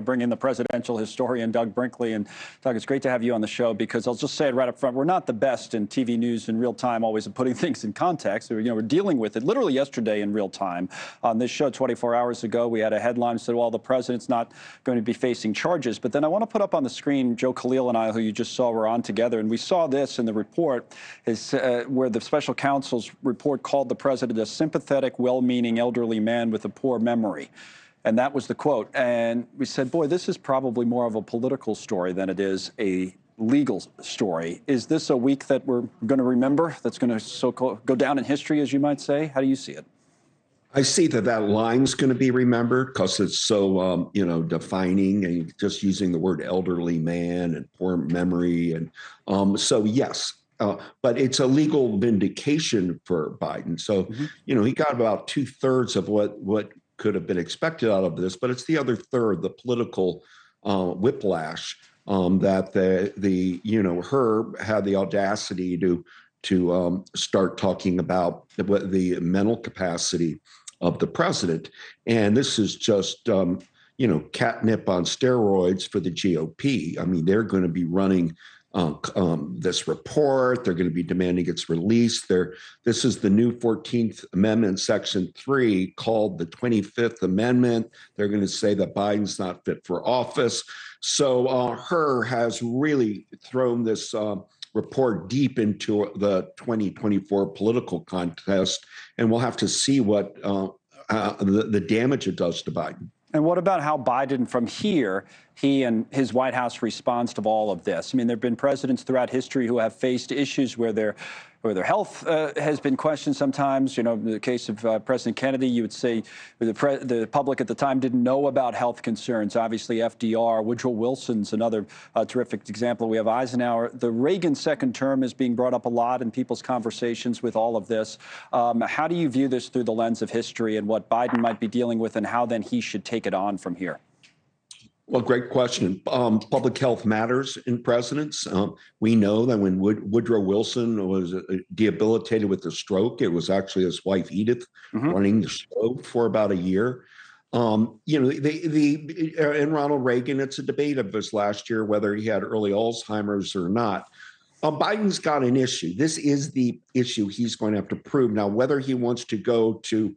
Bring in the presidential historian, Doug Brinkley. And Doug, it's great to have you on the show because I'll just say it right up front. We're not the best in TV news in real time, always in putting things in context. We're dealing with it literally yesterday in real time. On this show 24 hours ago, we had a headline that said, well, the president's not going to be facing charges. But then I want to put up on the screen, Joe Khalil and I, who you just saw, were on together. And we saw this in the report where the special counsel's report called the president a sympathetic, well-meaning elderly man with a poor memory. And that was the quote. And we said, boy, this is probably more of a political story than it is a legal story. Is this a week that we're going to remember, that's going to go down in history, as you might say? How do you see it? I see that line's going to be remembered because it's so, defining, and just using the word elderly man and poor memory. And so, yes, but it's a legal vindication for Biden. So, he got about 2/3 of what could have been expected out of this, but it's the other third, the political whiplash that her had the audacity to start talking about the mental capacity of the president. And this is just, catnip on steroids for the GOP. I mean, they're going to be running this report. They're going to be demanding its release. This is the new 14th Amendment, Section 3, called the 25th Amendment. They're going to say that Biden's not fit for office. So her has really thrown this report deep into the 2024 political contest, and we'll have to see what the damage it does to Biden. And what about how Biden, from here, he and his White House response to all of this? I mean, there have been presidents throughout history who have faced issues where their health has been questioned sometimes. In the case of President Kennedy, you would say the public at the time didn't know about health concerns. Obviously, FDR, Woodrow Wilson's another terrific example. We have Eisenhower. The Reagan second term is being brought up a lot in people's conversations with all of this. How do you view this through the lens of history and what Biden might be dealing with, and how then he should take it on from here? Well, great question. Public health matters in presidents. We know that when Woodrow Wilson was debilitated with a stroke, it was actually his wife, Edith, running the show for about a year. And Ronald Reagan, it's a debate of this last year, whether he had early Alzheimer's or not. Biden's got an issue. This is the issue he's going to have to prove. Now, whether he wants to go to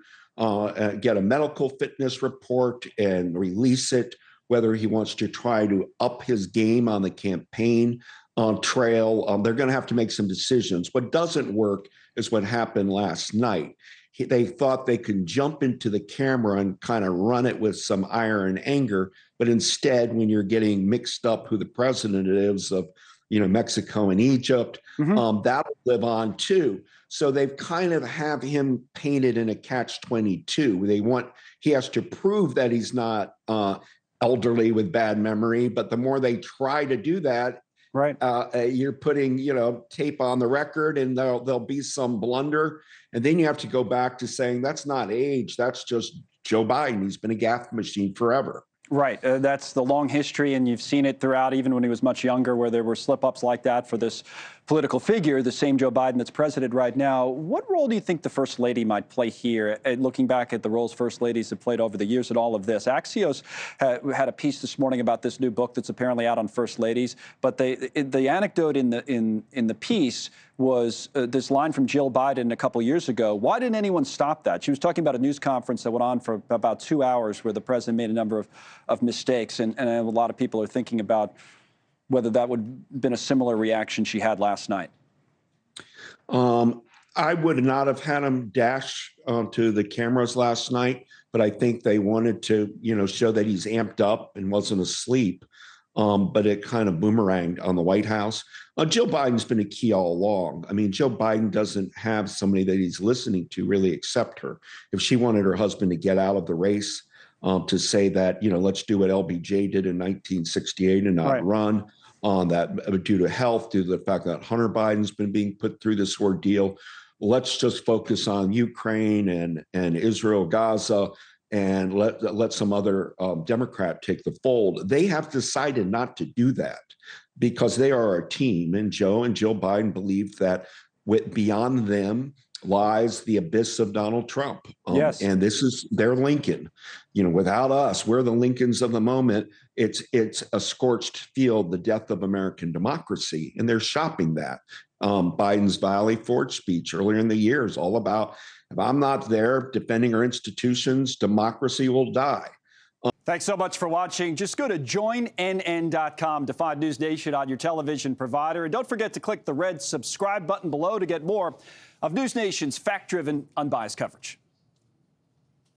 get a medical fitness report and release it, whether he wants to try to up his game on the campaign trail, they're going to have to make some decisions. What doesn't work is what happened last night. They thought they could jump into the camera and kind of run it with some ire and anger, but instead, when you're getting mixed up who the president is of, Mexico and Egypt, that'll live on too. So they've kind of have him painted in a catch-22. He has to prove that he's not elderly with bad memory, but the more they try to do that, right, you're putting tape on the record, and there'll be some blunder, and then you have to go back to saying that's not age, that's just Joe Biden. He's been a gaffe machine forever. Right. That's the long history, and you've seen it throughout, even when he was much younger, where there were slip-ups like that for this political figure, the same Joe Biden that's president right now. What role do you think the First Lady might play here? Looking back at the roles First Ladies have played over the years in all of this, Axios had a piece this morning about this new book that's apparently out on First Ladies. But the anecdote in the piece was this line from Jill Biden a couple years ago. Why didn't anyone stop that? She was talking about a news conference that went on for about 2 hours where the president made a number of mistakes. And a lot of people are thinking about whether that would have been a similar reaction she had last night. I would not have had him dash to the cameras last night, but I think they wanted to, show that he's amped up and wasn't asleep. But it kind of boomeranged on the White House. Jill Biden's been a key all along. I mean, Joe Biden doesn't have somebody that he's listening to really except her. If she wanted her husband to get out of the race, to say that, let's do what LBJ did in 1968 and not run, that due to health, due to the fact that Hunter Biden's been being put through this ordeal. Let's just focus on Ukraine and Israel, Gaza, and let some other Democrat take the fold. They have decided not to do that because they are a team, and Joe and Jill Biden believe that beyond them, lies the abyss of Donald Trump. Yes. And this is their Lincoln. Without us, we're the Lincolns of the moment. It's a scorched field, the death of American democracy. And they're shopping that. Biden's Valley Forge speech earlier in the year is all about, if I'm not there defending our institutions, democracy will die. Thanks so much for watching. Just go to joinnn.com to find News Nation on your television provider. And don't forget to click the red subscribe button below to get more of News Nation's fact-driven, unbiased coverage.